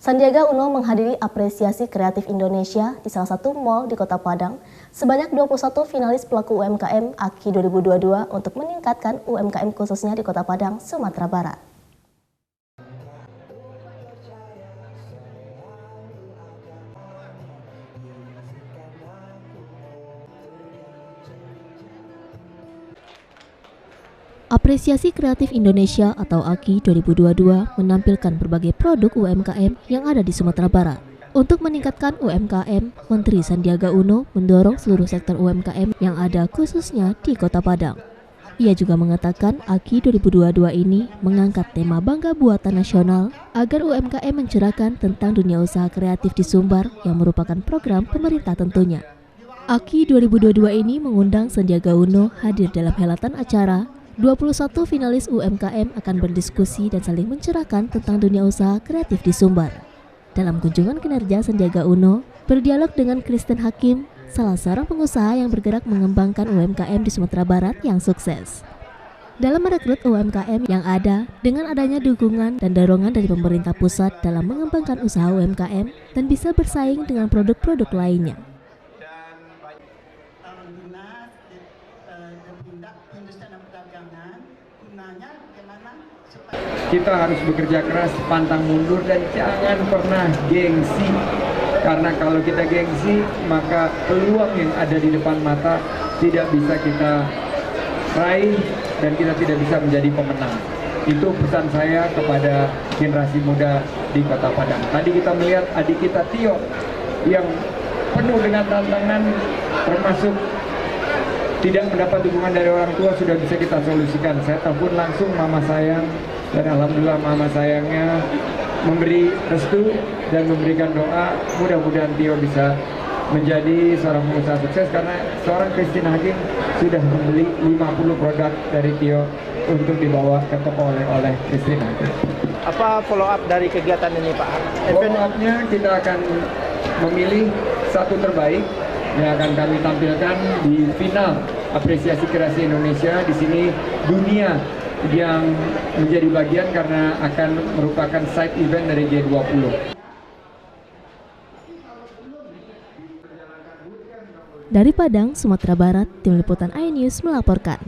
Sandiaga Uno menghadiri apresiasi kreatif Indonesia di salah satu mal di Kota Padang. Sebanyak 21 finalis pelaku UMKM AKI 2022 untuk meningkatkan UMKM khususnya di Kota Padang, Sumatera Barat. Apresiasi Kreatif Indonesia atau AKI 2022 menampilkan berbagai produk UMKM yang ada di Sumatera Barat. Untuk meningkatkan UMKM, Menteri Sandiaga Uno mendorong seluruh sektor UMKM yang ada khususnya di Kota Padang. Ia juga mengatakan AKI 2022 ini mengangkat tema Bangga Buatan Nasional agar UMKM mencurahkan tentang dunia usaha kreatif di Sumbar yang merupakan program pemerintah tentunya. AKI 2022 ini mengundang Sandiaga Uno hadir dalam helatan acara. 21 finalis UMKM akan berdiskusi dan saling mencerahkan tentang dunia usaha kreatif di Sumbar. Dalam kunjungan kinerja, Sandiaga Uno berdialog dengan Kristen Hakim, salah seorang pengusaha yang bergerak mengembangkan UMKM di Sumatera Barat yang sukses. Dalam merekrut UMKM yang ada, dengan adanya dukungan dan dorongan dari pemerintah pusat dalam mengembangkan usaha UMKM dan bisa bersaing dengan produk-produk lainnya. Kita harus bekerja keras, pantang mundur, dan jangan pernah gengsi. Karena kalau kita gengsi, maka peluang yang ada di depan mata tidak bisa kita raih dan kita tidak bisa menjadi pemenang. Itu pesan saya kepada generasi muda di Kota Padang. Tadi kita melihat adik kita Tio yang penuh dengan tantangan, termasuk tidak mendapat dukungan dari orang tua, sudah bisa kita solusikan. Saya telepon langsung mama sayang, dan alhamdulillah mama sayangnya memberi restu dan memberikan doa. Mudah-mudahan Tio bisa menjadi seorang pengusaha sukses, karena seorang Kristen Hakim sudah membeli 50 produk dari Tio untuk dibawa ke toko oleh Kristen Hakim. Apa follow up dari kegiatan ini, Pak? Follow up-nya kita akan memilih satu terbaik yang akan kami tampilkan di final apresiasi kreasi Indonesia. Di sini dunia yang menjadi bagian karena akan merupakan side event dari G20. Dari Padang, Sumatera Barat, Tim Liputan iNews melaporkan.